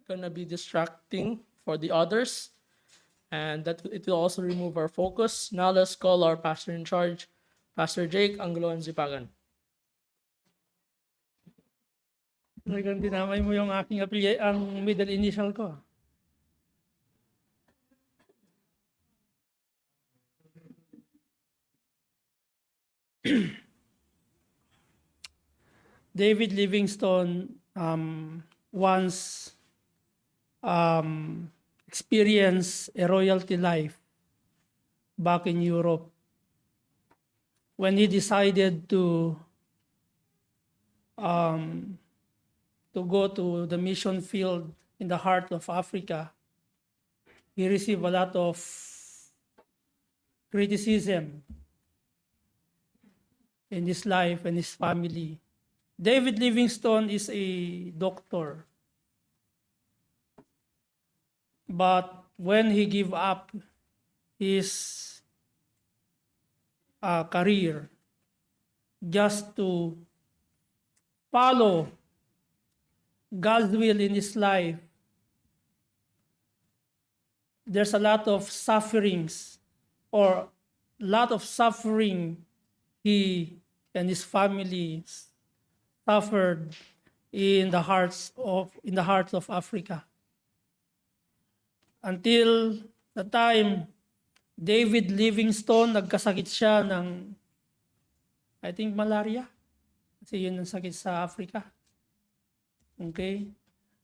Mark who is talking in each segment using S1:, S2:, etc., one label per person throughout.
S1: gonna be distracting for the others, and that it will also remove our focus. Now let's call our pastor in charge, Pastor Jake Angloan Zipagan. Talagang dinamay mo yung aking ang middle initial ko. David Livingstone once experienced a royalty life back in Europe when he decided to go to the mission field in the heart of Africa. He received a lot of criticism in his life and his family. David Livingstone is a doctor. But when he gave up his career just to follow God's will in his life, there's a lot of sufferings or a lot of suffering he and his family suffered in the hearts of Africa. Until the time David Livingstone, nagkasakit siya ng, I think, malaria. Kasi yun ang sakit sa Africa. Okay?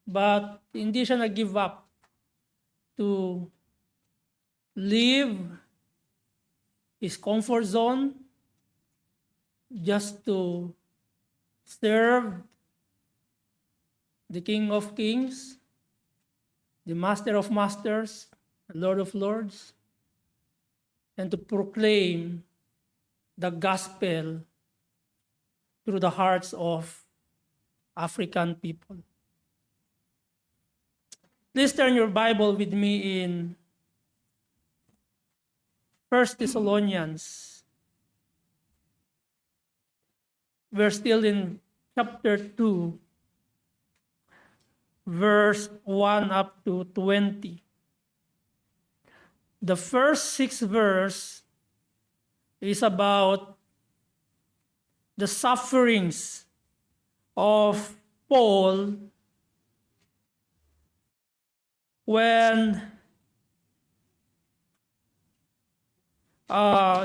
S1: But hindi siya nag-give up to leave his comfort zone just to serve the King of Kings, the Master of Masters, the Lord of Lords, and to proclaim the gospel through the hearts of African people. Please turn your Bible with me in 1 Thessalonians. We're still in chapter 2, verse 1 up to 20. The first 6 verse is about the sufferings of Paul when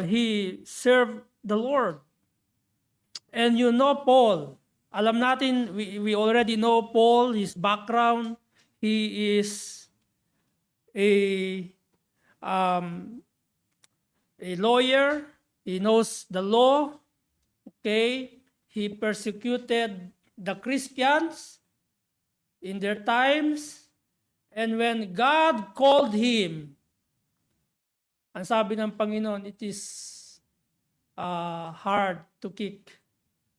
S1: he served the Lord. And you know Paul. Alam natin, we already know Paul, his background. He is a lawyer. He knows the law. Okay? He persecuted the Christians in their times. And when God called him, ang sabi ng Panginoon, it is hard to kick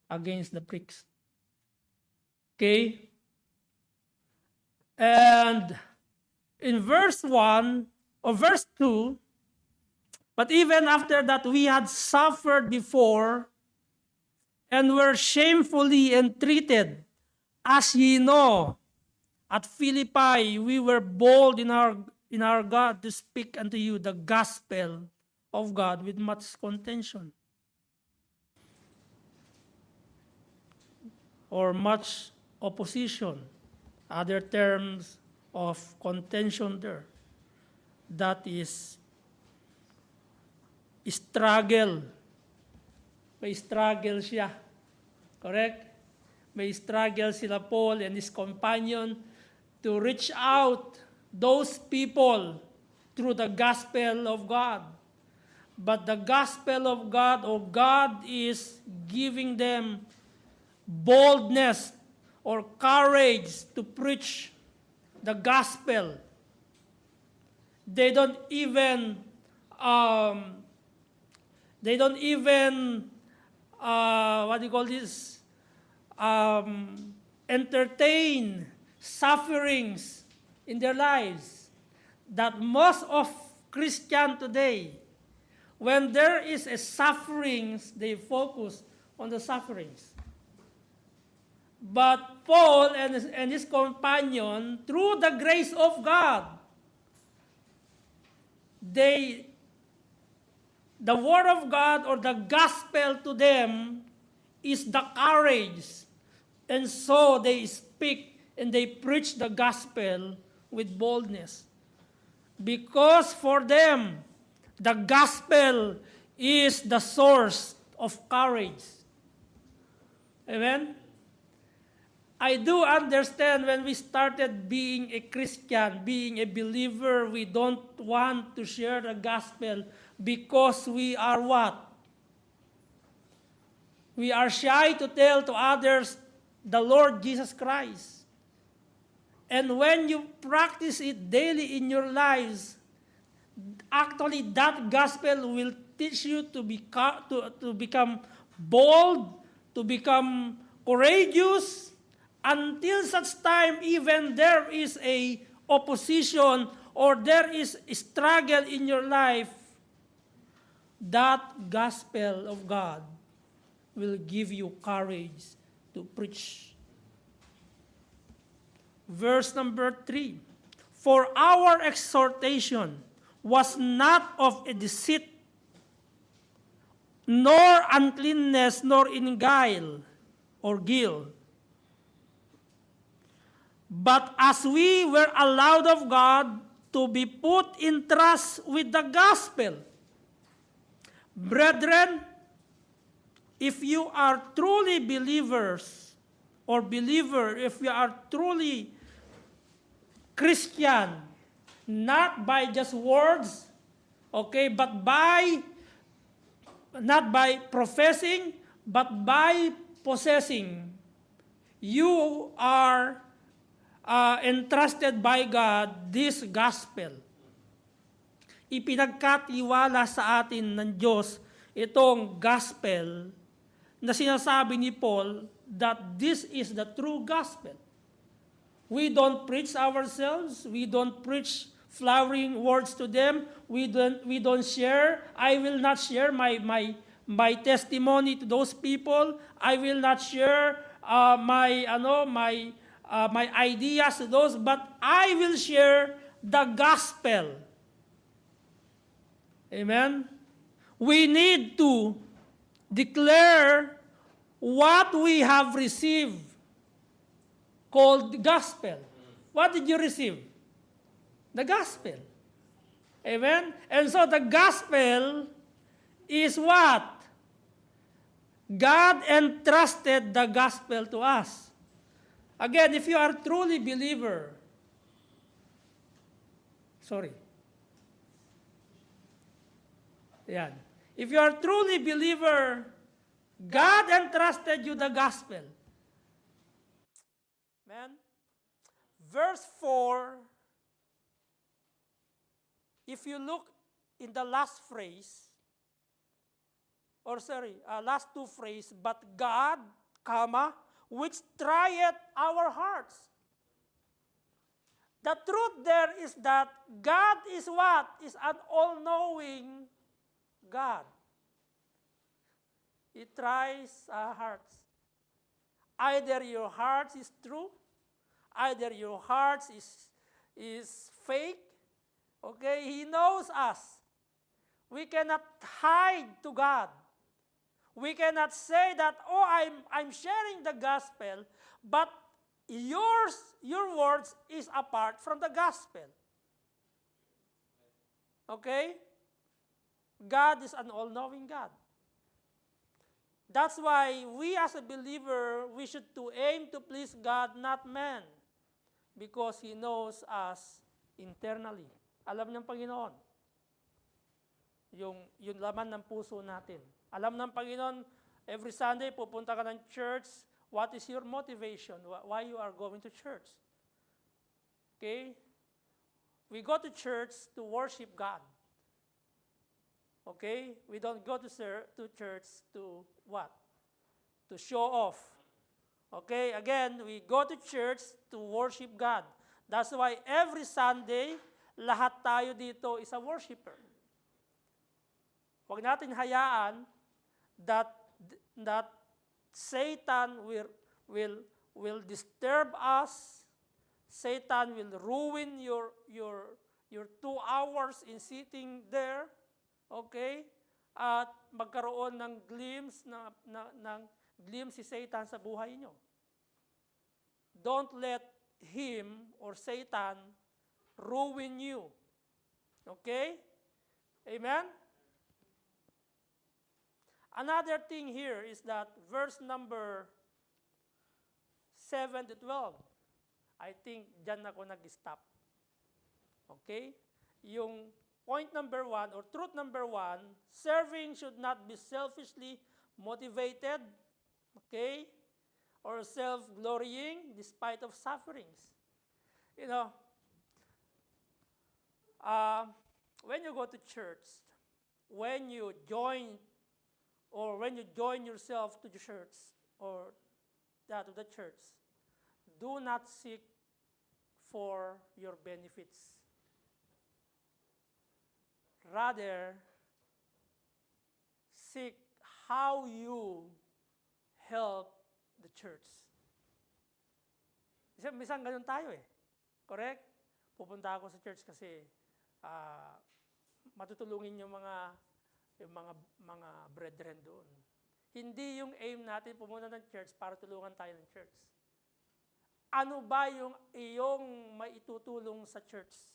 S1: against the pricks. Okay? And in verse 1 or verse 2, but even after that we had suffered before and were shamefully entreated, as ye know, at Philippi we were bold in our God to speak unto you the gospel of God with much contention. Or much opposition, other terms of contention there. That is struggle. May struggle siya. Correct? May struggle sila Paul and his companion to reach out those people through the gospel of God. But the gospel of God, or God is giving them boldness or courage to preach the gospel. They don't even entertain sufferings in their lives. That most of Christian today, when there is a sufferings, they focus on the sufferings. But Paul and his companion, through the grace of God, the word of God or the gospel to them is the courage. And so they speak and they preach the gospel with boldness. Because for them, the gospel is the source of courage. Amen? I do understand when we started being a Christian, being a believer, we don't want to share the gospel because we are what? We are shy to tell to others the Lord Jesus Christ. And when you practice it daily in your lives, actually that gospel will teach you to become bold, to become courageous, until such time even there is a opposition or there is a struggle in your life, that gospel of God will give you courage to preach. Verse number 3, for our exhortation was not of a deceit, nor uncleanness, nor in guile or guilt. But as we were allowed of God to be put in trust with the gospel, brethren, if you are truly believers or believer, if you are truly Christian, not by just words, okay, but not by professing, but by possessing, you are entrusted by God this gospel. Ipinagkatiwala sa atin ng Diyos itong gospel na sinasabi ni Paul that this is the true gospel. We don't preach ourselves. We don't preach flowering words to them. We don't share. I will not share my testimony to those people. I will not share my ideas to those, but I will share the gospel. Amen. We need to declare what we have received, called the gospel. What did you receive? The gospel. Amen? And so the gospel is what? God entrusted the gospel to us. Again, if you are truly believer, yan. If you are truly believer, God entrusted you the gospel. Amen? Verse 4, if you look in the last phrase, last two phrases, but God, which trieth our hearts. The truth there is that God is what? Is an all-knowing God. He tries our hearts. Either your heart is true, either your heart is fake. Okay, He knows us. We cannot hide to God. We cannot say that, oh, I'm sharing the gospel, but your words is apart from the gospel. Okay? God is an all-knowing God. That's why we as a believer, we should to aim to please God, not man. Because He knows us internally. Alam ng Panginoon. Yung laman ng puso natin. Alam ng Panginoon, every Sunday pupunta ka ng church, what is your motivation? Why you are going to church? Okay? We go to church to worship God. Okay? We don't go to church to what? To show off. Okay? Again, we go to church to worship God. That's why every Sunday, lahat tayo dito is a worshiper. Huwag natin hayaan that Satan will will disturb us. Satan will ruin your 2 hours in sitting there. Okay? At magkaroon ng glimpse si Satan sa buhay nyo. Don't let him or Satan ruin you. Okay? Amen? Another thing here is that verse number 7 to 12. I think dyan ako nag-stop. Okay? Yung point number 1 or truth number 1, serving should not be selfishly motivated, okay? Or self-glorying despite of sufferings. You know, when you go to church, when you join yourself to the church or that of the church, do not seek for your benefits. Rather, seek how you help the church. Minsan ganun tayo eh. Correct? Pupunta ako sa church kasi matutulungin yung mga brethren doon. Hindi yung aim natin pumunta ng church para tulungan tayo ng church. Ano ba yung iyong maitutulong sa church?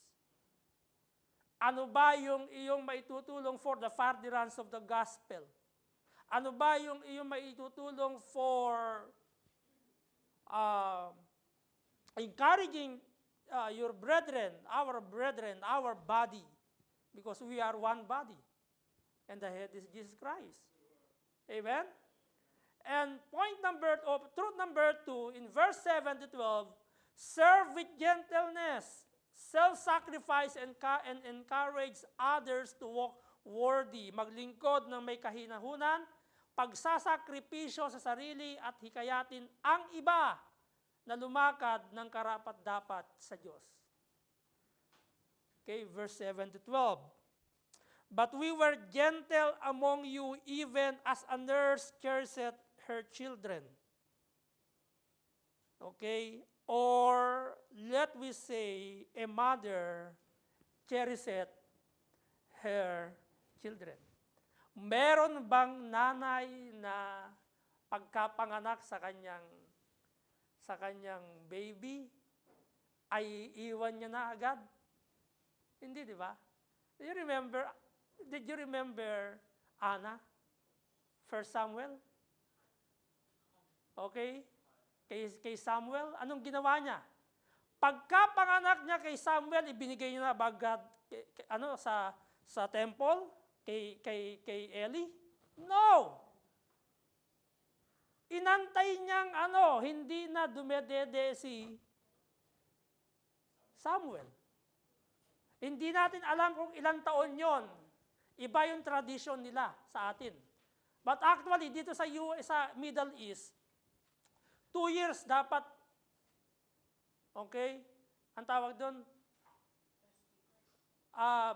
S1: Ano ba yung iyong maitutulong for the furtherance of the gospel? Ano ba yung iyong maitutulong for encouraging your brethren, our body? Because we are one body. And the head is Jesus Christ. Amen? And truth number 2, in verse 7 to 12, serve with gentleness, self-sacrifice, and encourage others to walk worthy. Maglingkod ng may kahinahunan, pagsasakripisyo sa sarili at hikayatin ang iba na lumakad ng karapat-dapat sa Diyos. Okay, verse 7 to 12. But we were gentle among you even as a nurse cherisheth her children. Okay? Or let we say a mother cherisheth her children. Meron bang nanay na pagkapanganak sa kanyang baby ay iwan niya na agad? Hindi, di ba? Did you remember Anna? 1 Samuel? Okay? Kay Samuel, anong ginawa niya? Pagkapanganak niya kay Samuel, ibinigay niya na bagad sa temple kay Eli? No! Inantay niyang hindi na dumedede si Samuel. Hindi natin alam kung ilang taon yon. Iba yung tradition nila sa atin. But actually, dito sa Middle East, 2 years dapat, okay, ang tawag doon,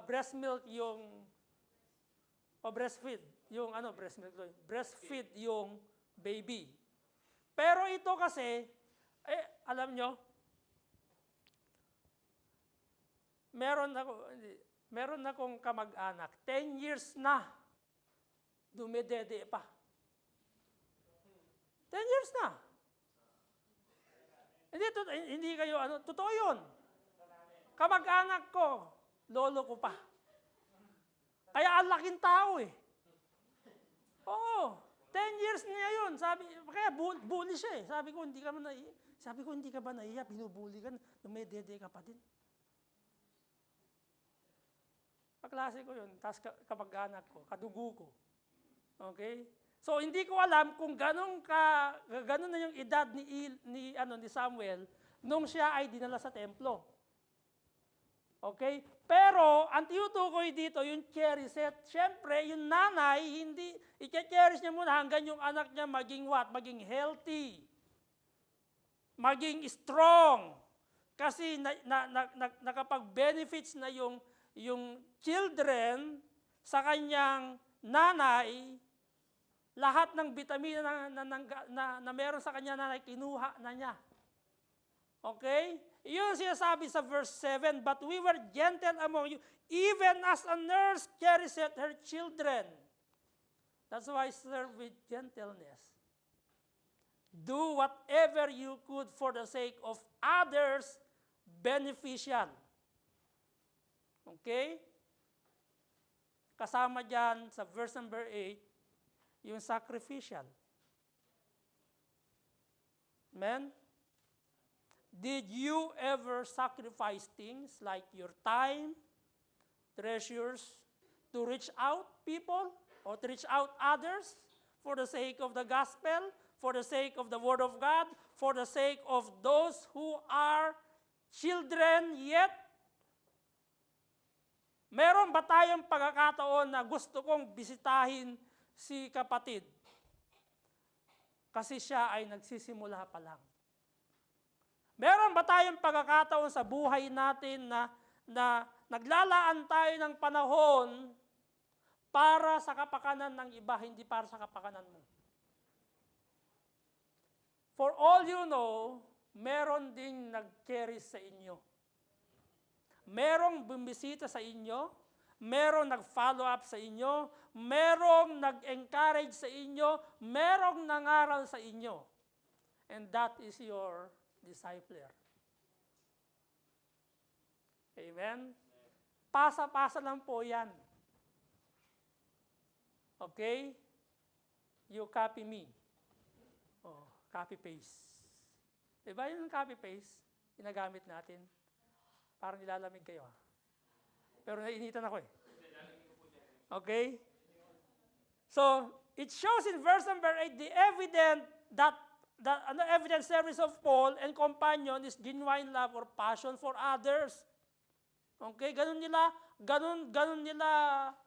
S1: breast milk yung, breastfeed, breastfeed yung baby. Pero ito kasi, alam nyo, meron akong kamag-anak, 10 years na, dumedede pa. 10 years na. Hindi kayo, totoo yun. Kamag-anak ko, lolo ko pa. Kaya ang laking tao eh. Oo, 10 years niya yun. Kaya bully siya eh. Sabi ko, hindi ka ba naiya, binubuli ka, dumedede ka pa din. Kaklase ko yun, tapos kamag-anak ko, kadugo ko. Okay? So, hindi ko alam kung ganun na yung edad ni Samuel nung siya ay dinala sa templo. Okay? Pero, ang tinutukoy dito, yung cherisheth, syempre, yung nanay, hindi, i-cherish niya muna hanggang yung anak niya maging what? Maging healthy. Maging strong. Kasi nakapag-benefits na yung children sa kanyang nanay, Lahat ng vitamina na meron sa kanya na kinuha na niya. Okay? Iyon sinasabi sa verse 7, but we were gentle among you, even as a nurse cherisheth her children. That's why serve with gentleness. Do whatever you could for the sake of others, beneficial. Okay? Kasama dyan sa verse number 8, yung sacrificial. Amen? Did you ever sacrifice things like your time, treasures, to reach out people or to reach out others for the sake of the gospel, for the sake of the Word of God, for the sake of those who are children yet? Meron ba tayong pagkakataon na gusto kong bisitahin si kapatid? Kasi siya ay nagsisimula pa lang. Meron ba tayong pagkakataon sa buhay natin na naglalaan tayo ng panahon para sa kapakanan ng iba, hindi para sa kapakanan mo? For all you know, meron ding nag-cherish sa inyo. Merong bumisita sa inyo, merong nag-follow up sa inyo, merong nag-encourage sa inyo, merong nangaral sa inyo. And that is your discipler. Amen? Pasa-pasa lang po yan. Okay? You copy me. Oh, copy-paste. Diba yung copy-paste? Ginagamit natin. Parang nilalamig kayo. Pero nainitan ako eh. Okay? So, it shows in verse number 8, the evident service of Paul and companion is genuine love or passion for others. Okay? Ganun nila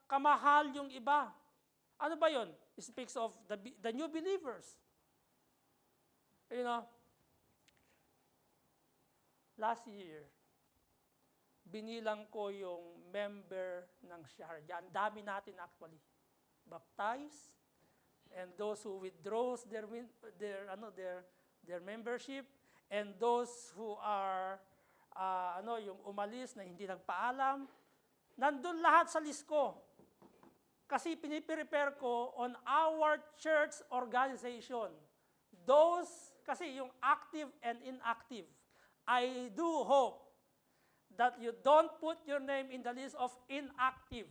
S1: kamahal yung iba. Ano ba yun? It speaks of the new believers. You know, last year, binilang ko yung member ng Sharjah. Ang dami natin actually. Baptized, and those who withdraws their membership, and those who are yung umalis na hindi nagpaalam. Nandun lahat sa list ko. Kasi piniprepare ko on our church organization. Kasi yung active and inactive. I do hope that you don't put your name in the list of inactive.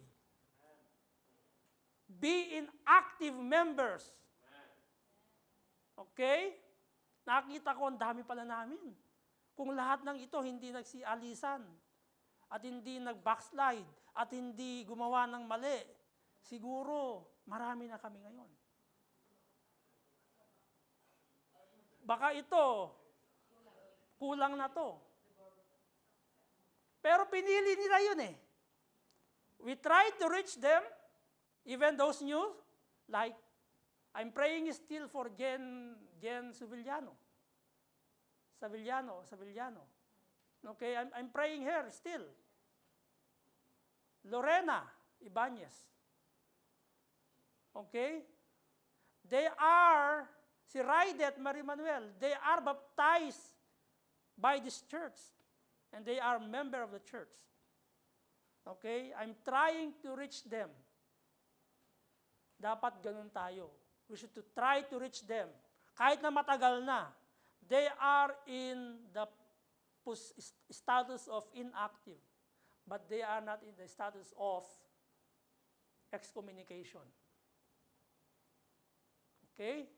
S1: Be inactive members. Okay? Nakita ko, ang dami pala namin. Kung lahat ng ito hindi nagsialisan, at hindi nag-backslide, at hindi gumawa ng mali, siguro marami na kami ngayon. Baka ito, kulang na to. Pero pinili nila yun eh. We tried to reach them, even those new, like, I'm praying still for Jen Sevillano. Okay, I'm praying her still. Lorena Ibanez. Okay? Si Raidet Marie Manuel, they are baptized by this church. And they are member of the church. Okay? I'm trying to reach them. Dapat ganun tayo. We should to try to reach them. Kahit na matagal na, they are in the status of inactive. But they are not in the status of excommunication. Okay?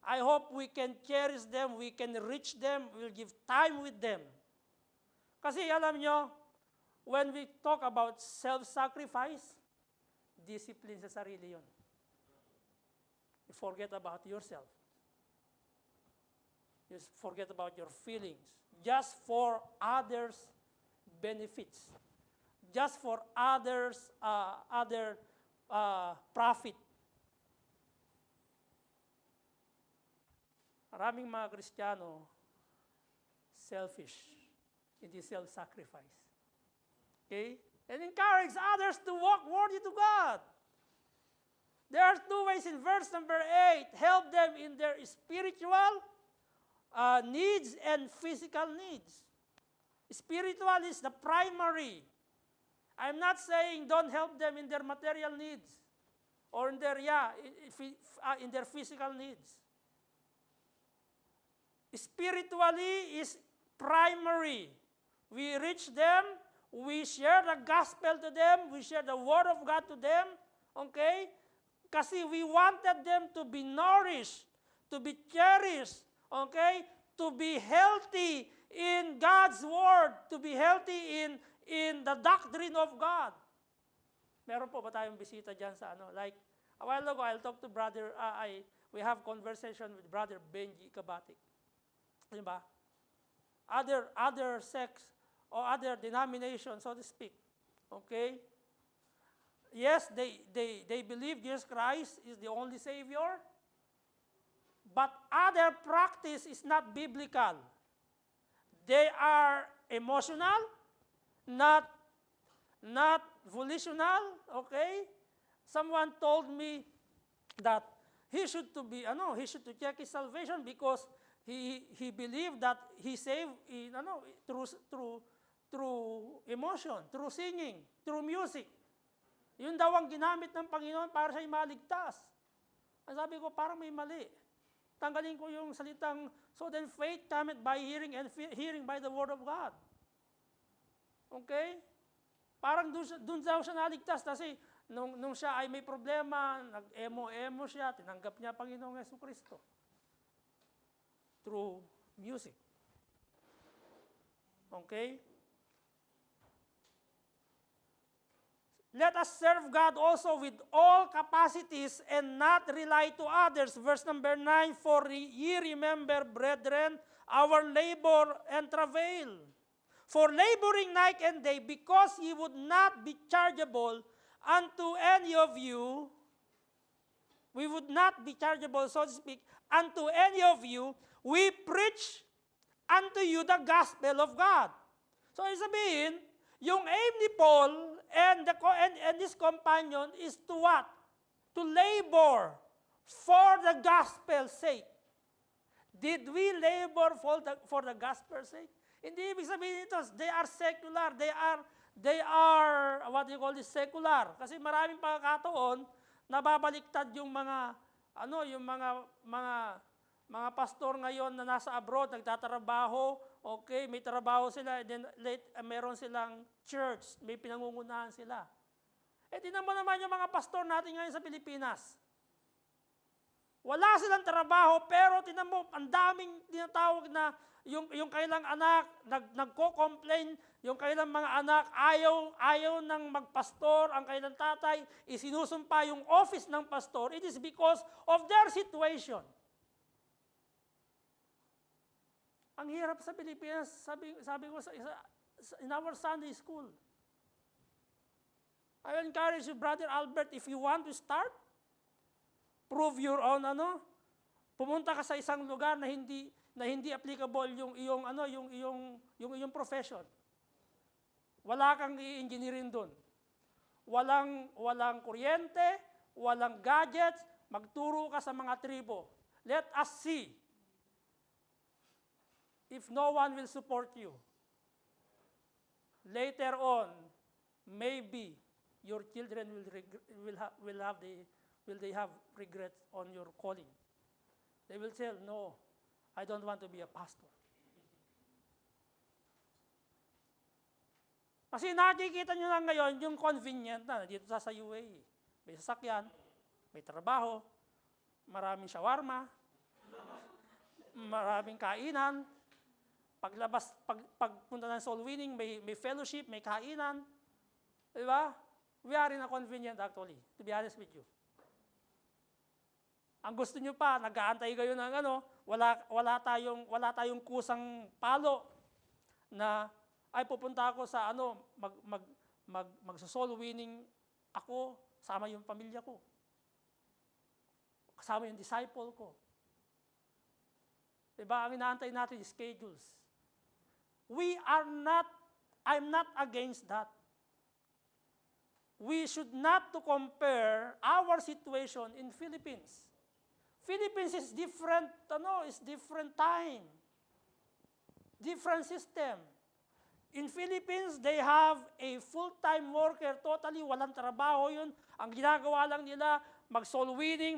S1: I hope we can cherish them, we can reach them, we'll give time with them. Kasi alam nyo, when we talk about self-sacrifice, discipline sa sarili yun. You forget about yourself. You forget about your feelings. Just for others' benefits. Just for others' profit. Maraming mga Kristiyano, selfish, hindi self-sacrifice. Okay? And encourage others to walk worthy to God. There are two ways in verse number 8. Help them in their spiritual needs and physical needs. Spiritual is the primary. I'm not saying don't help them in their material needs or in their in their physical needs. Spiritually is primary. We reach them, we share the gospel to them, we share the word of God to them, okay? Kasi we wanted them to be nourished, to be cherished, okay? To be healthy in God's word, to be healthy in the doctrine of God. Meron po ba tayong bisita dyan sa like, a while ago, I'll talk to brother, we have conversation with brother Benji Kabatik. Di ba? Other sects or other denominations, so to speak. Okay? Yes, they believe Jesus Christ is the only Savior, but other practice is not biblical. They are emotional, not volitional, okay? Someone told me that he should to check his salvation because he believed that he saved through emotion, through singing, through music. Yun daw ang ginamit ng Panginoon para siya maligtas. Ang sabi ko, parang may mali. Tanggalin ko yung salitang, so then faith cometh by hearing and hearing by the word of God. Okay? Parang dun daw siya naligtas kasi nung siya ay may problema, nag-emo siya, tinanggap niya Panginoong Jesucristo. Through music. Okay? Let us serve God also with all capacities and not rely to others. Verse number 9, for ye remember, brethren, our labor and travail. For laboring night and day, because ye would not be chargeable unto any of you, we would not be chargeable, so to speak, unto any of you, we preach unto you the gospel of God. So, sabihin, yung aim ni Paul and his companion is to what? To labor for the gospel's sake. Did we labor for the gospel's sake? Hindi ibig sabihin ito, they are secular, they are what you call this, secular. Kasi maraming pagkakataon, nababaliktad yung mga pastor ngayon na nasa abroad, nagtatrabaho, okay, may trabaho sila, then meron silang church, may pinangungunahan sila. Tingnan mo naman yung mga pastor natin ngayon sa Pilipinas. Wala silang trabaho, pero tingnan mo, ang daming tinatawag na yung kailang anak, nagko-complain, yung kailang mga anak, ayaw ng magpastor, ang kailang tatay, isinusumpa yung office ng pastor. It is because of their situation. Ang hirap sa Pilipinas, sabi ko in our Sunday school. I encourage you, Brother Albert, if you want to start, prove your own pumunta ka sa isang lugar na hindi applicable yung iyong profession. Wala kang i-engineerin doon. Walang kuryente, walang gadgets, magturo ka sa mga tribo. Let us see if no one will support you. Later on, maybe your children will they have regrets on your calling. They will say, no, I don't want to be a pastor. Kasi nakikita nyo lang ngayon yung convenient na dito sa UAE. May sasakyan, may trabaho, maraming shawarma, maraming kainan. Pagpunta ng soul winning, may fellowship, may kainan. Diba? We are in a convenient actually, to be honest with you. Ang gusto nyo pa, nag-aantay kayo ng wala tayong kusang palo na ay pupunta ako sa magso-soul winning ako, sama yung pamilya ko. Kasama yung disciple ko. Diba? Ang inaantay natin is schedules. I'm not against that. we should not to compare our situation in Philippines. Philippines is different, is different time. Different system. In Philippines, they have a full-time worker, totally walang trabaho yun. Ang ginagawa lang nila, mag-soul winning.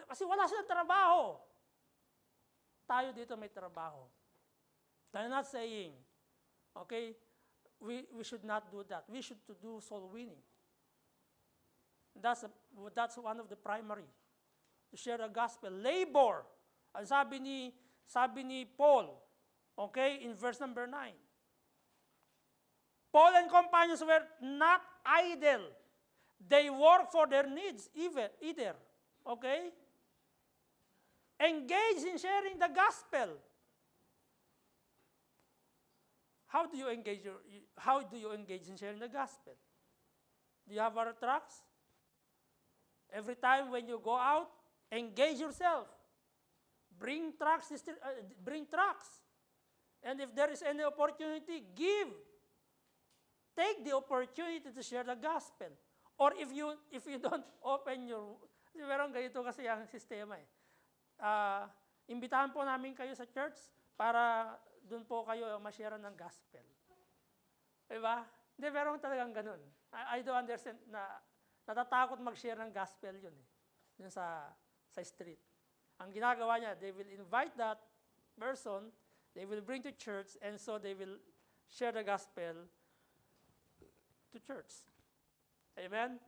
S1: Kasi wala silang trabaho. Tayo dito may trabaho. I'm not saying, okay, we should not do that. We should to do soul winning. That's one of the primary. To share the gospel. Labor. Ang sabi ni Paul, okay, in verse number 9. Paul and companions were not idle. They work for their needs either. Okay? Engage in sharing the gospel. How do you engage in sharing the gospel? Do you have our trucks? Every time when you go out, engage yourself. Bring trucks. And if there is any opportunity, give. Take the opportunity to share the gospel. Or if you don't open your... Meron ganito kasi ang sistema eh. Imbitahan po namin kayo sa church para doon po kayo ma-share ng gospel. Diba? Hindi, meron talagang ganun. I don't understand na natatakot mag-share ng gospel yun eh. Yun sa street. Ang ginagawa niya, they will invite that person, they will bring to church, and so they will share the gospel to church. Amen?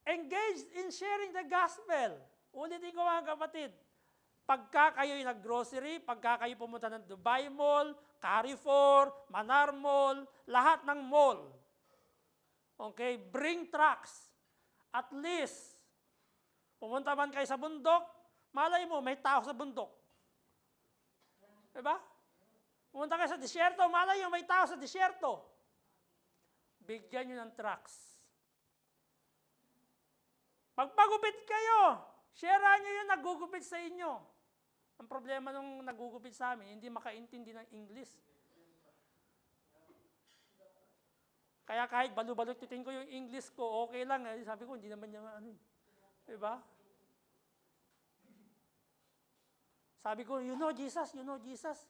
S1: Engage in sharing the gospel. Ulitin ko mga kapatid, pagka kayo'y nag-grocery, pagka kayo pumunta ng Dubai Mall, Carrefour, Manar Mall, lahat ng mall, okay, bring trucks. At least, pumunta man kayo sa bundok, malay mo, may tao sa bundok. Diba? Pumunta kayo sa disyerto, malay mo, may tao sa disyerto. Bigyan nyo ng trucks. Pagpagupit kayo, sharean nyo yung nagugupit sa inyo. Ang problema nung nagugupit sa amin, hindi makaintindi ng English. Kaya kahit balu-balutin ko yung English ko, okay lang. Sabi ko, hindi naman niya ano. Diba? Sabi ko, you know Jesus? You know Jesus?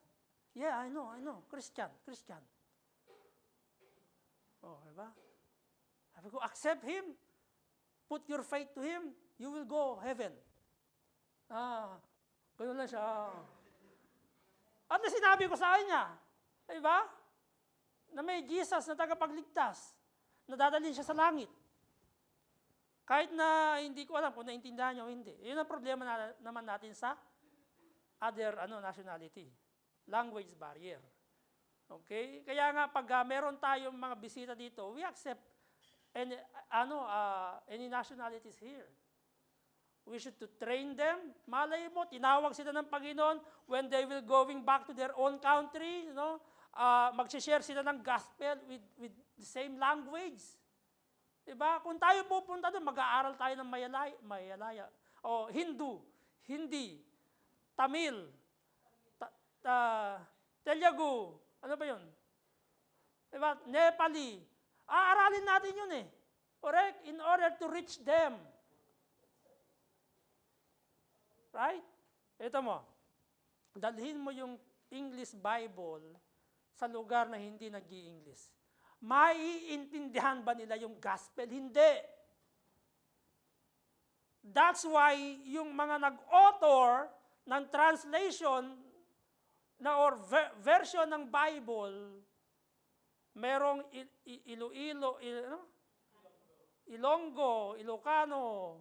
S1: Yeah, I know. Christian. Oh, diba? Sabi ko, accept Him. Put your faith to Him. You will go heaven. Ganun lang siya. At sinabi ko sa kanya, diba? Na may Jesus na tagapagligtas, na dadalhin siya sa langit. Kahit na hindi ko alam kung naintindihan niya o hindi. Yun ang problema naman natin sa other nationality. Language barrier. Okay? Kaya nga pag meron tayong mga bisita dito, we accept any nationalities here. We should to train them. Malay mo, tinawag sila ng Panginoon when they will going back to their own country, mag-share sila ng gospel with the same language. Diba? Kung tayo pupunta doon, mag-aaral tayo ng Mayalaya. O Hindu, Hindi, Tamil, Telugu, ano ba yun? Diba? Nepali. Aaralin natin yun eh. Correct? In order to reach them. Right? Ito mo. Dalhin mo yung English Bible sa lugar na hindi nag-i-English. Maiintindihan ba nila yung gospel? Hindi. That's why yung mga nag-author ng translation or version ng Bible, merong Iloilo, Ilonggo, Ilocano,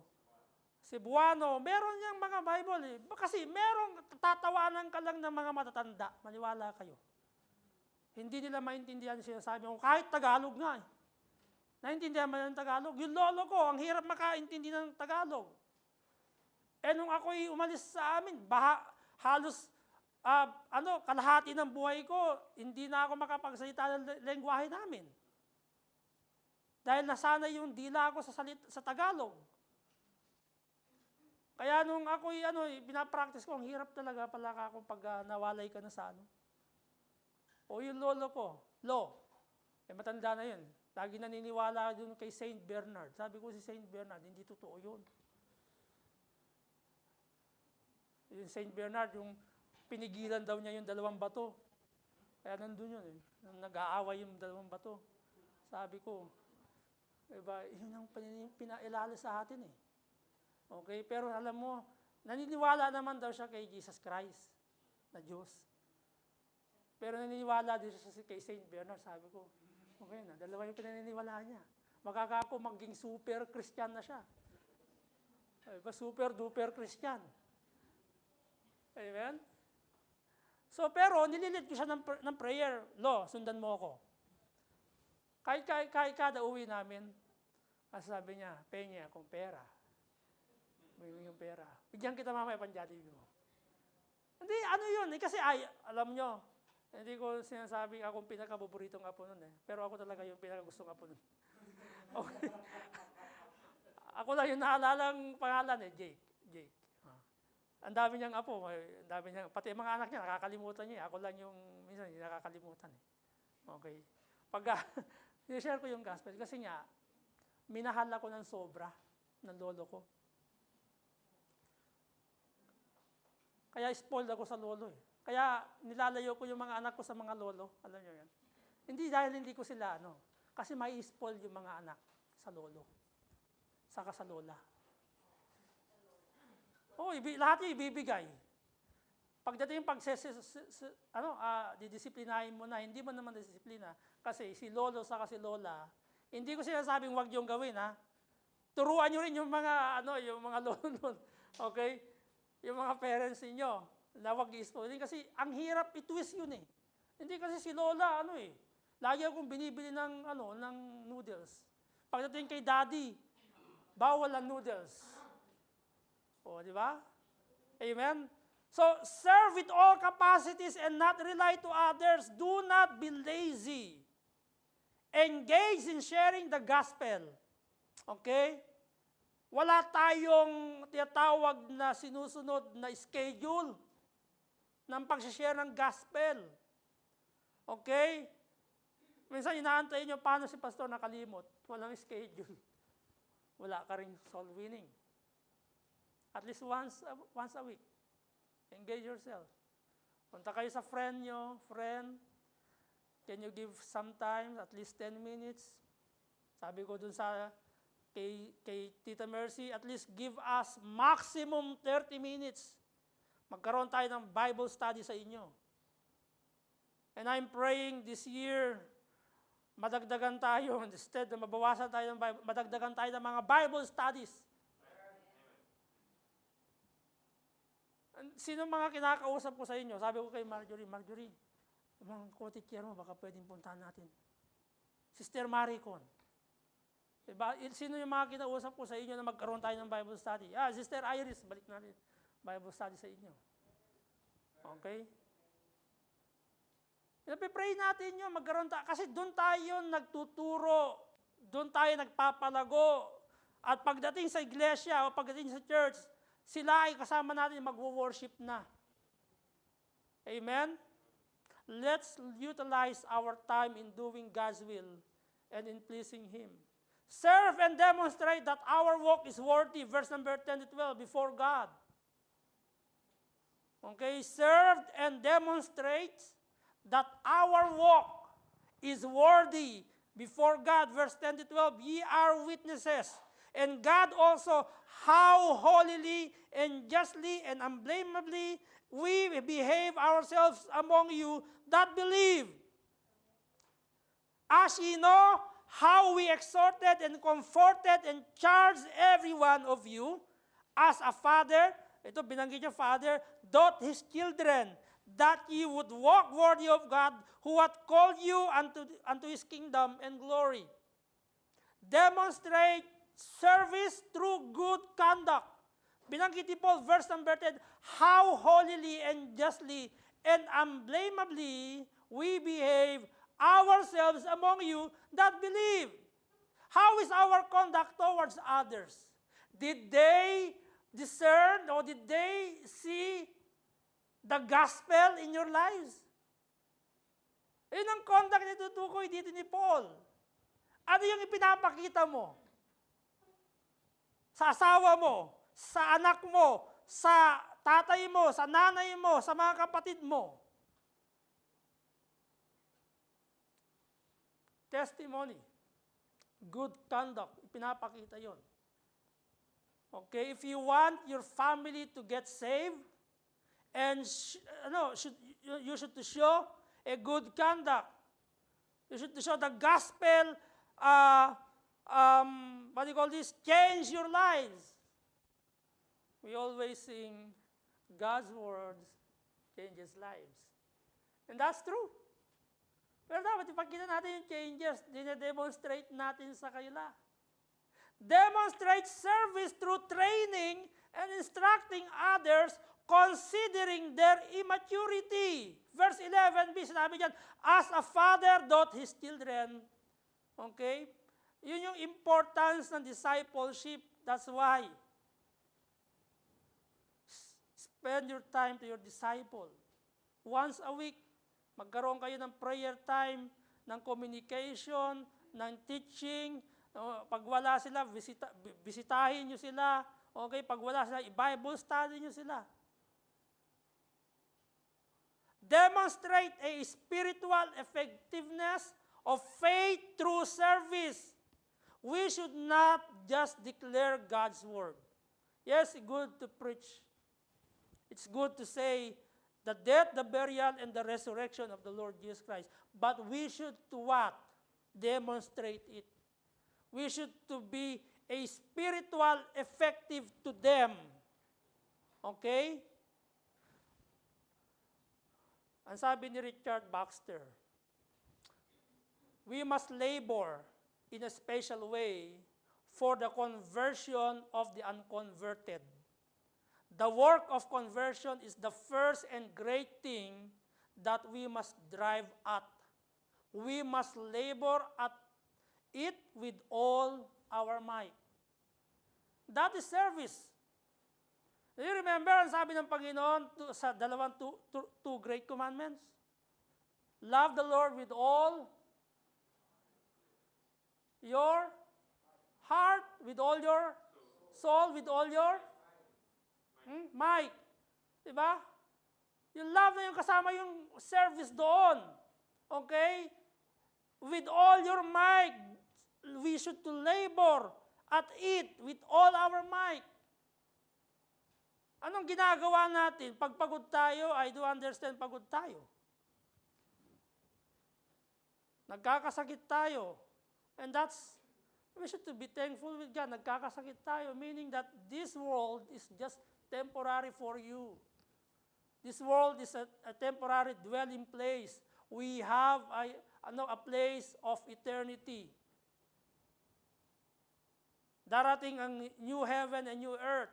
S1: Cebuano, meron yung mga Bible eh. Kasi merong tatawanan ka lang ng mga matatanda. Maniwala kayo. Hindi nila maintindihan siya sinasabi ko, kahit Tagalog nga eh. Naintindihan mo ng Tagalog? Yung lolo ko, ang hirap makaintindi ng Tagalog. Nung ako'y umalis sa amin, halos kalahati ng buhay ko, hindi na ako makapagsalita ng lengguwahe namin. Dahil nasanay yung dila ako sa Tagalog. Kaya nung ako'y pinapractice ko, ang hirap talaga pala ako pag nawalay ka na sa O yung lolo ko, matanda na yun. Lagi naniniwala dun kay Saint Bernard. Sabi ko si Saint Bernard, hindi totoo yun. Yung Saint Bernard, yung pinigilan daw niya yung 2 bato. Kaya nandun yun eh. Nag-aaway yung 2 bato. Sabi ko, diba, yun ang pinailala sa atin eh. Okay, pero alam mo, naniniwala naman daw siya kay Jesus Christ na Diyos. Pero naniniwala din siya kay Saint Bernard. Sabi ko, okay na, 2 yung pinaniniwala niya. Makakako maging super Christian na siya. Diba, super duper Christian. Amen? So, pero nililid ko siya ng prayer. Lo, sundan mo ako. Kahit kada uwi namin, sabi niya, pengi akong pera. May yung pera. Bigyan kita mamaya panjati mo. Hindi, ano yun? Kasi alam nyo, hindi ko sinasabi akong pinakabuburitong apo nun eh. Pero ako talaga yung pinakagustong apo nun. Okay. Ako lang yung naalalang pangalan eh, Jake. Ang dami niyang apo, ang dami niyang, pati mga anak niya, nakakalimutan niya. Ako lang yung, minsan, hindi nakakalimutan eh. Okay. Pag, share ko yung gospel, kasi nga, minahal ako ng sobra ng lolo ko. Kaya spoiled ako sa lolo eh. Kaya nilalayo ko yung mga anak ko sa mga lolo. Alam niyo yan? Hindi dahil hindi ko sila, kasi may spoil yung mga anak sa lolo. Saka sa lola. Lahat yung ibibigay. Pagdating didisiplinahin mo na, hindi mo naman disiplina. Kasi si lolo saka si lola, hindi ko sinasabing wag yung gawin, ha? Turuan nyo rin yung mga, yung mga lolo nun. Okay? Yung mga parents niyo na wag i-spoilin. Kasi ang hirap i-twist yun eh. Hindi kasi si lola, lagi akong binibili ng noodles. Pagdating kay daddy, bawal ang noodles. Di ba? Amen? So, serve with all capacities and not rely to others. Do not be lazy. Engage in sharing the gospel. Okay? Wala tayong tinatawag na sinusunod na schedule ng pag-share ng gospel. Okay? Minsan inaantay nyo paano si pastor nakalimot. Walang schedule. Wala ka rin soul winning. At least once a week. Engage yourself. Punta kayo sa friend nyo, can you give some time, at least 10 minutes? Sabi ko dun kay Tita Mercy, at least give us maximum 30 minutes. Magkaroon tayo ng Bible study sa inyo. And I'm praying this year, madagdagan tayo, instead na mabawasan tayo ng Bible, madagdagan tayo ng mga Bible studies. Sino mga kinakausap ko sa inyo? Sabi ko kay Marjorie, mga co-teacher mo, baka pwedeng puntahan natin. Sister Maricon. Diba? Sino yung mga kinausap ko sa inyo na magkaroon tayo ng Bible study? Sister Iris, balik natin. Bible study sa inyo. Okay? Pray natin yun, magkaroon tayo. Kasi doon tayo nagtuturo, doon tayo nagpapalago. At pagdating sa iglesia o pagdating sa church, sila ay kasama natin mag-worship na. Amen? Let's utilize our time in doing God's will and in pleasing Him. Serve and demonstrate that our walk is worthy, verse number 10 to 12, before God. Okay, serve and demonstrate that our walk is worthy before God, verse 10 to 12. Ye are witnesses. And God also, how holily and justly and unblameably we behave ourselves among you that believe. As ye know, how we exhorted and comforted and charged every one of you, as a father, ito binanggit niya, father, doth his children, that ye would walk worthy of God, who hath called you unto his kingdom and glory. Demonstrate service through good conduct. Binanggit ni Paul, verse number 10, how holily and justly and unblameably we behave ourselves among you that believe. How is our conduct towards others? Did they discern or did they see the gospel in your lives? Yun ang conduct na tutukoy dito ni Paul. Ano yung ipinapakita mo? Sa asawa mo, sa anak mo, sa tatay mo, sa nanay mo, sa mga kapatid mo. Testimony. Good conduct. Ipinapakita yon. Okay, if you want your family to get saved, and you should to show a good conduct. You should to show the gospel, what do you call this? Change your lives. We always sing, God's words changes lives. And that's true. Pero dapat ipakita natin yung changes, dine-demonstrate natin sa kanila. Demonstrate service through training and instructing others considering their immaturity. Verse 11b, sinabi dyan, as a father doth his children. Okay? Yun yung importance ng discipleship. That's why. Spend your time to your disciple. Once a week, magkaroon kayo ng prayer time, ng communication, ng teaching. Pag wala sila, bisitahin nyo sila. Okay, pag wala sila, i-Bible study nyo sila. Demonstrate a spiritual effectiveness of faith through service. We should not just declare God's word. Yes, it's good to preach. It's good to say the death, the burial, and the resurrection of the Lord Jesus Christ. But we should to what? Demonstrate it. We should to be a spiritual effective to them. Okay? Ang sabi ni Richard Baxter, we must labor in a special way for the conversion of the unconverted. The work of conversion is the first and great thing that we must drive at. We must labor at it with all our might. That is service. Do you remember ang sabi ng Panginoon sa two great commandments? Love the Lord with all your heart, with all your soul, with all your might. Diba? Yung love na yung kasama yung service doon. Okay? With all your might, we should to labor at it with all our might. Anong ginagawa natin? Pag pagod tayo, I do understand pagod tayo. Nagkakasakit tayo. And we should to be thankful with God. Nagkakasakit tayo, meaning that this world is just temporary for you. This world is a temporary dwelling place. We have a place of eternity. Darating ang new heaven and new earth.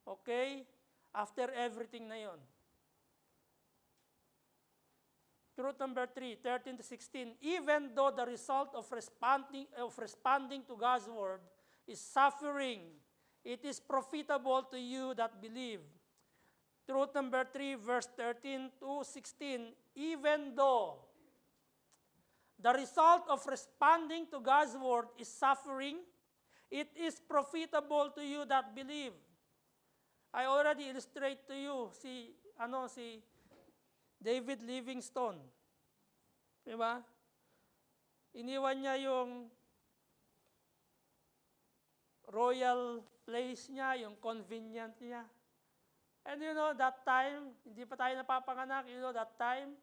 S1: Okay? After everything na yon. Truth number 3, 13 to 16. Even though the result of responding to God's word is suffering, it is profitable to you that believe. Truth number 3, verse 13 to 16. Even though the result of responding to God's word is suffering, it is profitable to you that believe. I already illustrate to you si David Livingstone. Diba? Iniwan niya yung royal place niya, yung convenient niya. And that time, hindi pa tayo napapanganak, that time,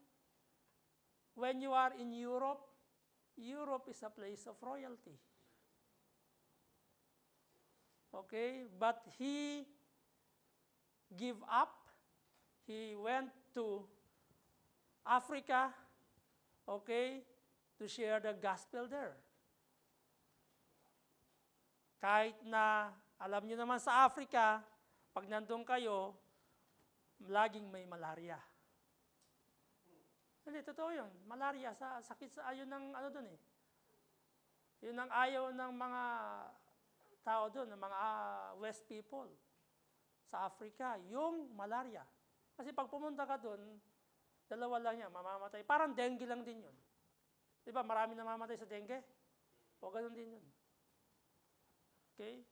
S1: when you are in Europe, Europe is a place of royalty. Okay? But he gave up. He went to Africa, okay, to share the gospel there. Kahit na, alam niyo naman sa Africa, pag nandun kayo, laging may malaria. Hindi, totoo yun. Malaria, sakit sa ayun ng doon eh. Yun ang ayaw ng mga tao doon, ng mga West people sa Africa, yung malaria. Kasi pag pumunta ka doon, dalawa lang yan, mamamatay. Parang dengue lang din yun. Di ba, marami namamatay sa dengue? O ganun din yun. Okay?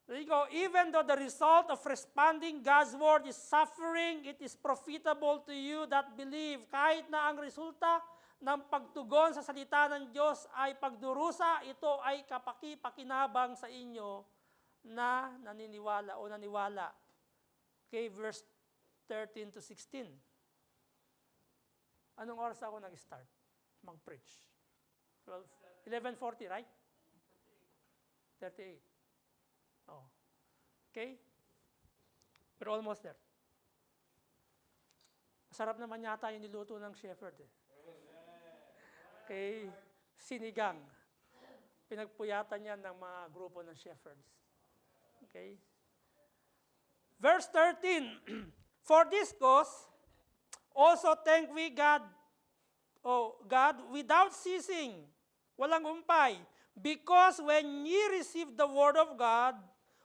S1: There you go. Even though the result of responding God's word is suffering, it is profitable to you that believe. Kahit na ang resulta ng pagtugon sa salita ng Diyos ay pagdurusa, ito ay kapaki-pakinabang sa inyo na naniniwala o naniwala. Okay, verse 13 to 16. Anong oras ako nag-start? Mag-preach. 11:40, right? 38. Oh. Okay? We're almost there. Masarap naman yata yung niluto ng shepherd. Okay? Sinigang. Pinagpuyatan yan ng mga grupo ng shepherds. Okay? Verse 13. For this cause, also thank we God, without ceasing, walang umpay, because when ye received the word of God,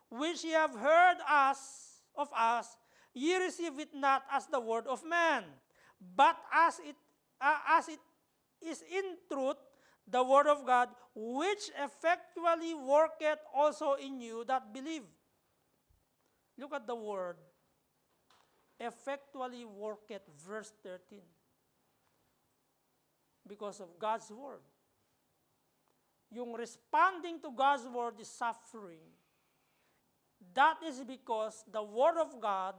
S1: which ye have heard of us, ye receive it not as the word of man, but as it is in truth the word of God, which effectually worketh also in you that believe. Look at the word. Effectually worketh, verse 13. Because of God's word. Yung responding to God's word is suffering. That is because the word of God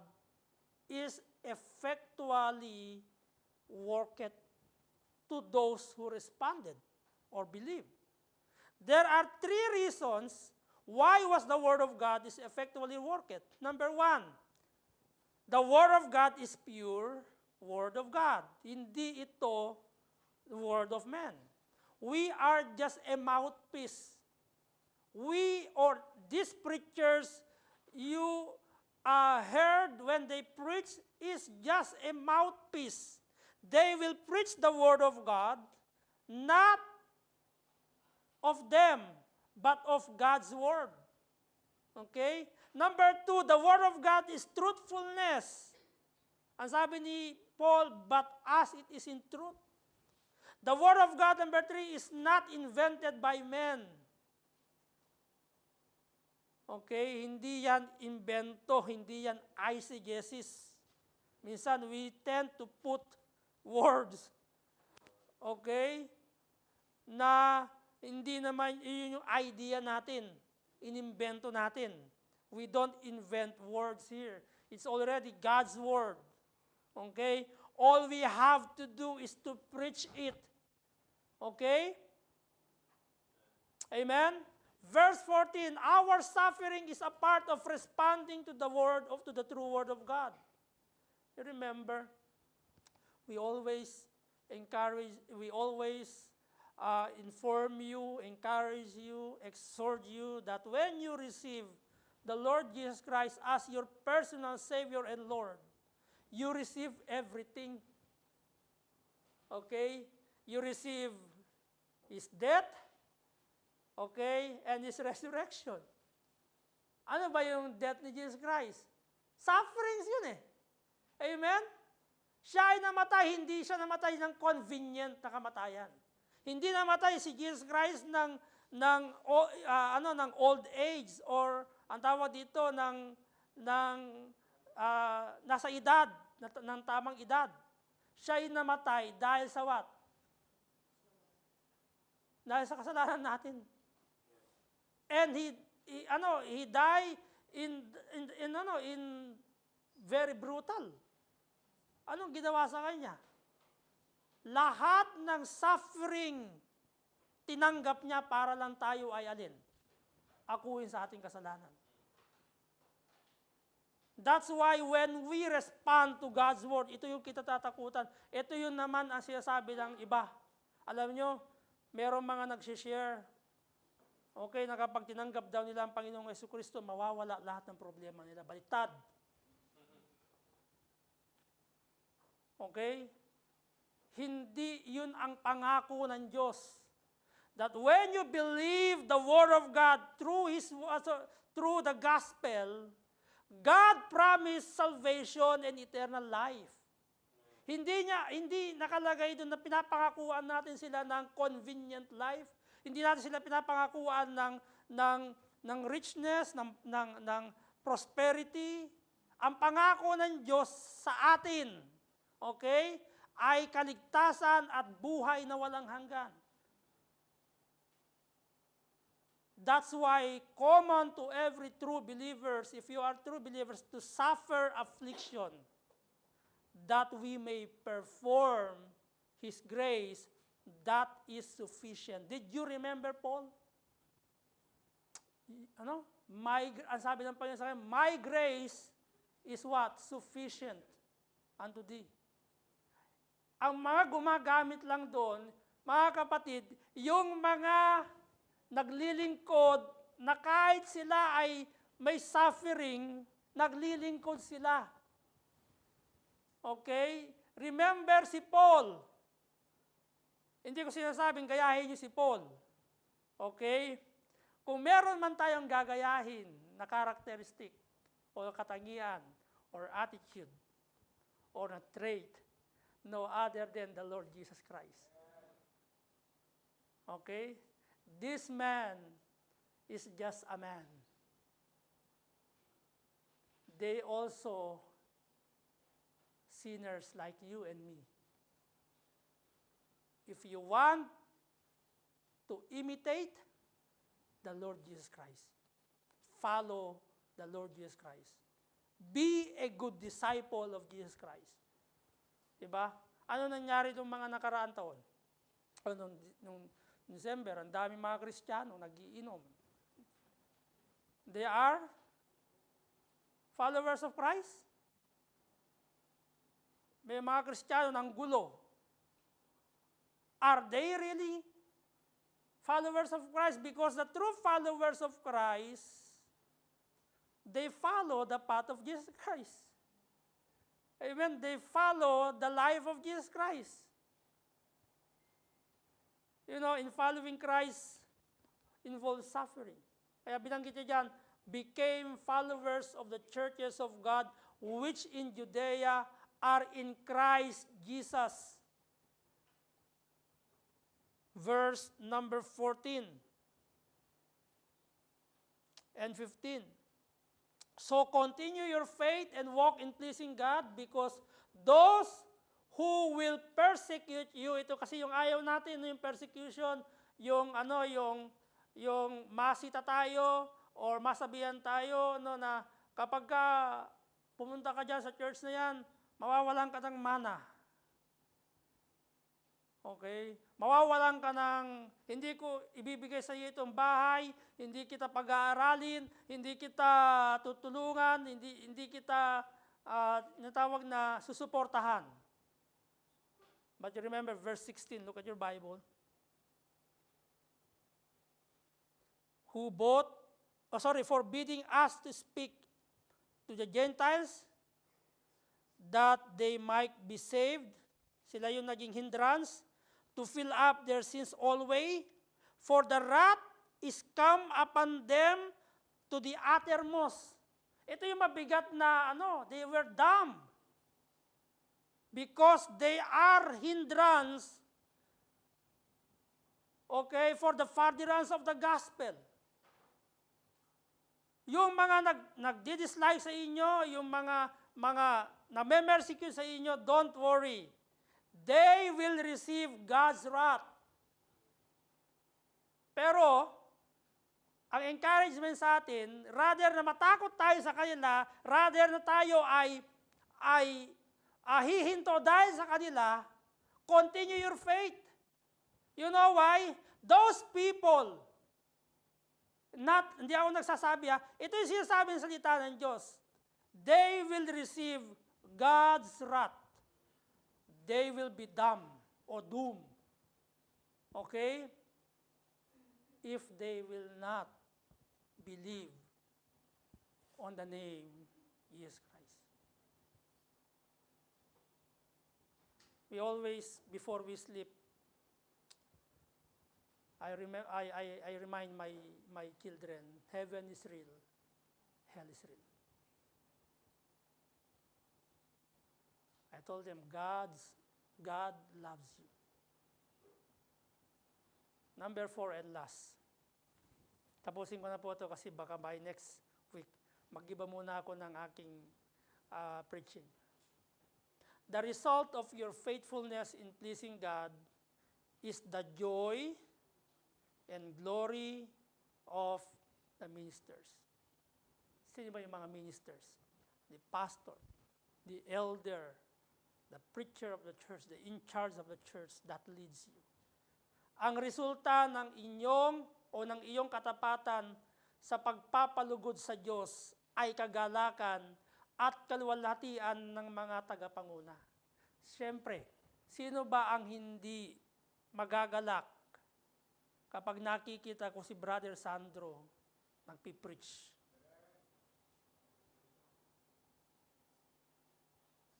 S1: is effectually worketh to those who responded or believed. There are three reasons why was the word of God is effectually worketh. Number one, the word of God is pure word of God. Hindi ito the word of man. We are just a mouthpiece. These preachers, you heard when they preach, is just a mouthpiece. They will preach the word of God, not of them, but of God's word. Okay? Number two, the word of God is truthfulness. Ang sabi ni Paul, but as it is in truth. The word of God, number three, is not invented by men. Okay? Hindi yan invento, hindi yan eisegesis. Minsan, we tend to put words, okay, na hindi naman yun yung idea natin. Inimbento natin. We don't invent words here. It's already God's word. Okay? All we have to do is to preach it. Okay? Amen? Verse 14, our suffering is a part of responding to the true word of God. You remember, we always inform you, encourage you, exhort you that when you receive the Lord Jesus Christ as your personal Savior and Lord, you receive everything. Okay? You receive His death, okay, and His resurrection. Ano ba yung death ni Jesus Christ? Sufferings yun eh. Amen? Siya ay namatay, hindi siya namatay ng convenient na kamatayan. Hindi namatay si Jesus Christ ng old age or ang tawag dito nasa edad, ng tamang edad. Siya ay namatay dahil sa what? Dahil sa kasalanan natin. And he died in very brutal. Anong ginawa sa kanya? Lahat ng suffering tinanggap niya para lang tayo ay alin? Akuin sa ating kasalanan. That's why when we respond to God's word, ito yung kita tatakutan. Ito yung naman ang sinasabi ng iba. Alam nyo, merong mga nag-share. Okay, na kapag tinanggap daw nila ang Panginoong Jesucristo, mawawala lahat ng problema nila. Baliktad. Okay? Hindi yun ang pangako ng Diyos. That when you believe the Word of God through the gospel, God promised salvation and eternal life. Hindi nakalagay doon na pinapangakuan natin sila ng convenient life. Hindi natin sila pinapangakuan ng richness, ng prosperity. Ang pangako ng Diyos sa atin, okay, ay kaligtasan at buhay na walang hanggan. That's why common to every true believers, if you are true believers, to suffer affliction, that we may perform His grace, that is sufficient. Did you remember Paul? Ang sabi ng Panginoon sa akin, my grace is what? Sufficient unto thee. Ang mga gumagamit lang doon, mga kapatid, yung mga naglilingkod na kahit sila ay may suffering, naglilingkod sila. Okay? Remember si Paul. Hindi ko sinasabing gayahin niyo si Paul. Okay? Kung meron man tayong gagayahin na karakteristik o katangian or attitude or a trait, no other than the Lord Jesus Christ. Okay? This man is just a man. They also sinners like you and me. If you want to imitate the Lord Jesus Christ, follow the Lord Jesus Christ. Be a good disciple of Jesus Christ. Diba? Ano nangyari itong mga nakaraang taon? Nung December, ang daming mga Kristiyano nagiinom. They are followers of Christ. May mga Kristiyano ng gulo. Are they really followers of Christ? Because the true followers of Christ, they follow the path of Jesus Christ. Amen. They follow the life of Jesus Christ. You know, in following Christ involves suffering. Kaya binanggit niya dyan, became followers of the churches of God which in Judea are in Christ Jesus. Verse number 14 and 15. So continue your faith and walk in pleasing God because those who will persecute you, ito kasi yung ayaw natin, yung persecution, yung masita tayo or masabihan tayo, na kapag ka pumunta ka dyan sa church na yan, mawawalan ka ng mana. Okay? Mawawalan ka ng, hindi ko ibibigay sa iyo itong bahay, hindi kita pag-aaralin, hindi kita tutulungan, hindi kita natawag na susuportahan. But you remember verse 16, look at your Bible. Forbidding us to speak to the Gentiles that they might be saved. Sila yung naging hindrance to fill up their sins always. For the wrath is come upon them to the uttermost. Ito yung mabigat na they were dumb. Because they are hindrance, okay, for the furtherance of the gospel. Yung mga nagdi-dislike sa inyo, yung mga na-persecute sa inyo, don't worry. They will receive God's wrath. Pero, ang encouragement sa atin, rather na matakot tayo sa kanila, rather na tayo ay hihinto dahil sa kanila, continue your faith. You know why? Those people, hindi ako nagsasabi ito yung sinasabi ng salita ng Diyos. They will receive God's wrath. They will be dumb or doomed. Okay? If they will not believe on the name Jesus Christ. We always, before we sleep, I remind my children, heaven is real, hell is real. I told them, God loves you. Number 4 and last. Tapusin ko na po ito kasi baka by next week, mag-iba muna ako ng aking preaching. The result of your faithfulness in pleasing God is the joy and glory of the ministers. Sino ba yung mga ministers? The pastor, the elder, the preacher of the church, the in charge of the church that leads you. Ang resulta ng iyong katapatan sa pagpapalugod sa Diyos ay kagalakan at kaluwalhatian ng mga tagapanguna. Siyempre, sino ba ang hindi magagalak kapag nakikita ko si Brother Sandro nagpipreach?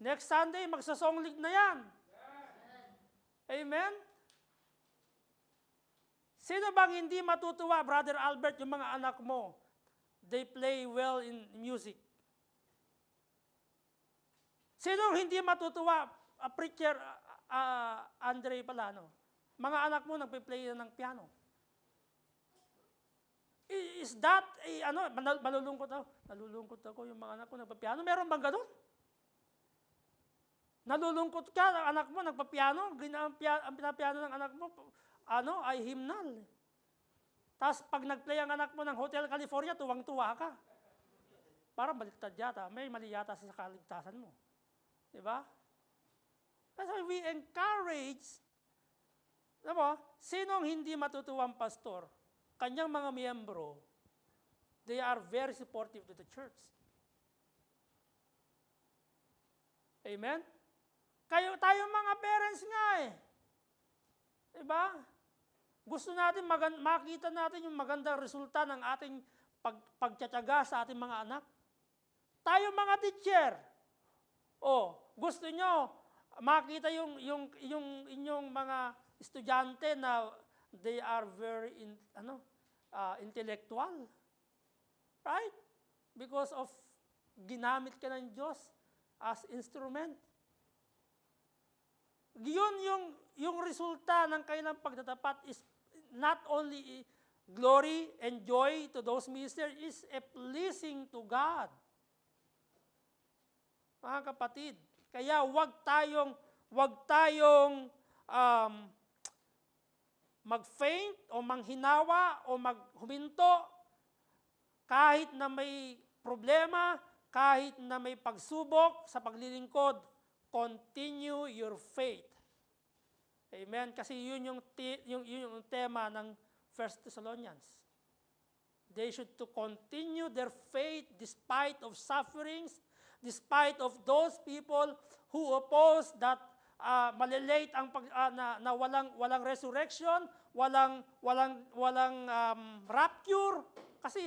S1: Next Sunday, magsasonglig na yan. Amen? Sino bang hindi matutuwa, Brother Albert, yung mga anak mo? They play well in music. Sino hindi matutuwa, preacher Andre Palano? Mga anak mo nagpe-play na ng piano. Is that, malulungkot ako. Nalulungkot ako yung mga anak ko nagpa-piano. Meron bang ganun? Nalulungkot ka, ang anak mo nagpa-piano, ang pinapiano ng anak mo, ay hymnal. Tapos pag nag-play ang anak mo ng Hotel California, tuwang-tuwa ka. Parang baliktad yata, may mali yata sa kaligtasan mo. Diba? That's why we encourage, sinong hindi matutuwang pastor? Kanyang mga miyembro, they are very supportive to the church. Amen? Tayo mga parents nga eh. Diba? Gusto natin, makita natin yung magandang resulta ng ating pagtsatsaga sa ating mga anak. Tayo mga teacher, gusto nyo makita yung inyong mga estudyante na they are very intellectual. Right? Because of ginamit ka ng Diyos as instrument. Yun yung resulta ng kailang pagtatapat is not only glory and joy to those ministers, is a pleasing to God. Mga kapatid, kaya wag tayong mag-faint o manghinawa o maghuminto kahit na may problema, kahit na may pagsubok sa paglilingkod. Continue your faith. Amen? Kasi yun yung tema ng 1 Thessalonians. They should to continue their faith despite of sufferings, despite of those people who oppose that malilate ang na walang resurrection, walang rapture. Kasi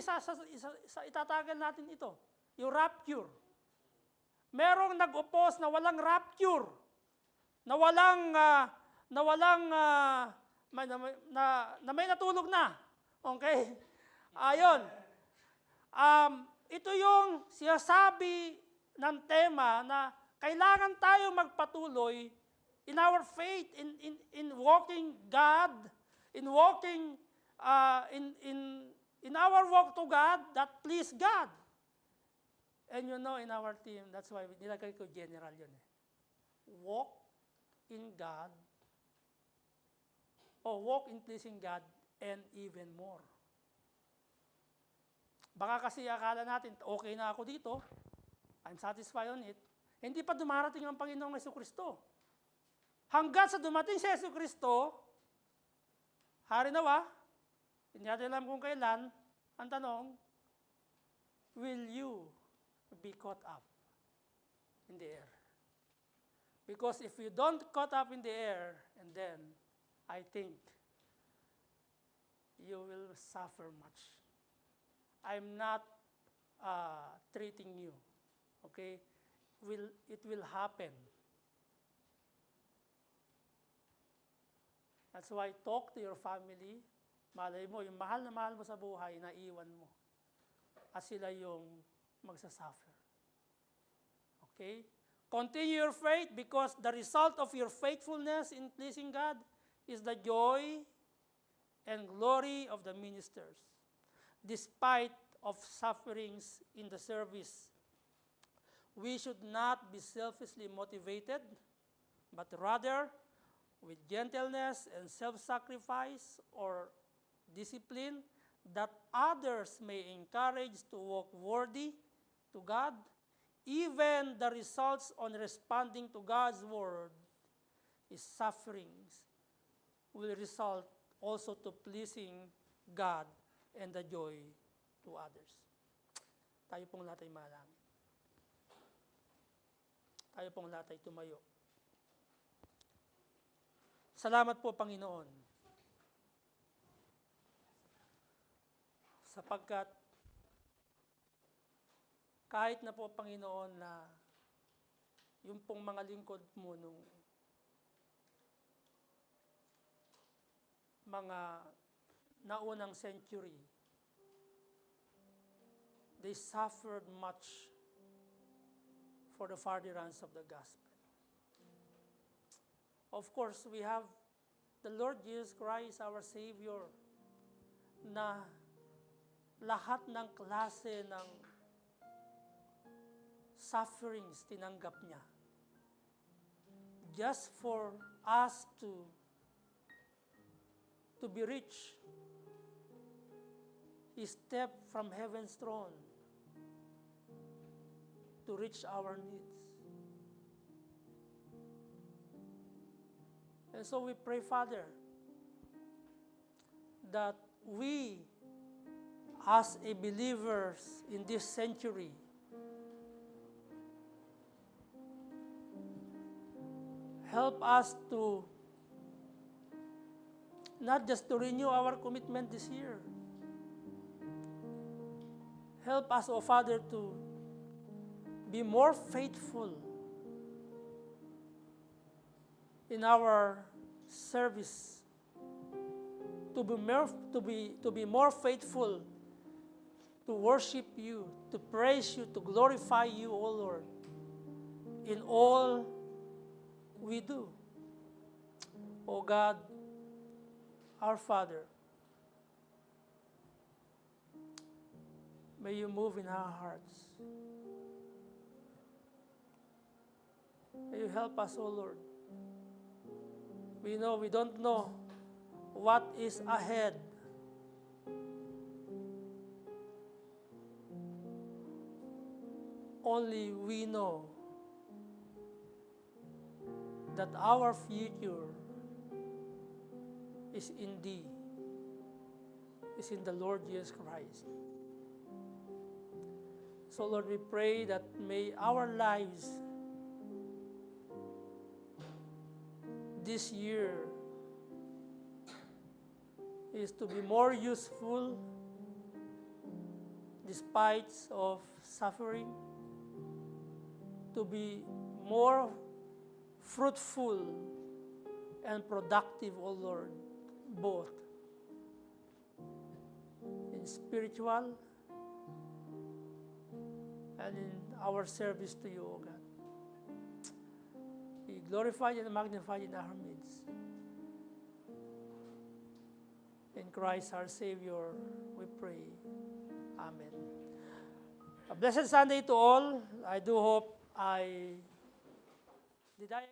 S1: itatagal natin ito, yung rapture. Merong nag-oppose na walang rapture, na may natulog na. Okay? Ayon. Ito yung sinasabi ng tema na kailangan tayo magpatuloy in our faith, in walking God, in walking in our walk to God that please God. And you know, in our team, that's why nilagay ko general yun eh. Walk in God, or walk in pleasing God, and even more. Baka kasi akala natin, okay na ako dito, I'm satisfied on it. Hindi pa dumarating ang Panginoong Jesucristo. Hanggat sa dumating si Jesucristo, hari nawa, hindi natin alam kung kailan, ang tanong, will you be caught up in the air? Because if you don't caught up in the air, and then, I think, you will suffer much. I'm not treating you. Okay? It will happen. That's why talk to your family. Malay mo, yung mahal na mahal mo sa buhay, naiwan mo. At sila yung magsasuffer. Okay? Continue your faith because the result of your faithfulness in pleasing God is the joy and glory of the ministers. Despite of sufferings in the service, we should not be selfishly motivated, but rather with gentleness and self-sacrifice or discipline, that others may encourage to walk worthy to God. Even the results on responding to God's word is sufferings will result also to pleasing God and the joy to others. Tayo pong lahat ay manalangin. Tayo pong lahat ay tumayo. Salamat po, Panginoon, sapagkat kahit na po, Panginoon, na yung pong mga lingkod mo nung mga naunang century, they suffered much for the furtherance of the gospel. Of course, we have the Lord Jesus Christ, our Savior, na lahat ng klase ng sufferings tinanggap niya. Just for us to be rich, He stepped from heaven's throne to reach our needs. And so we pray, Father, that we, as a believers in this century, help us to not just to renew our commitment this year. Help us, O Father, to be more faithful in our service, to be more faithful to worship you, to praise you, to glorify you, O Lord, in all we do. O God, our Father, may you move in our hearts. May you help us, O Lord. We don't know what is ahead. Only we know that our future is in Thee, is in the Lord Jesus Christ. So Lord, we pray that may our lives this year is to be more useful despite of suffering, to be more fruitful and productive, O Lord, both in spiritual and in our service to you, O God. Be glorified and magnified in our midst. In Christ our Savior, we pray. Amen. A blessed Sunday to all. I do hope did I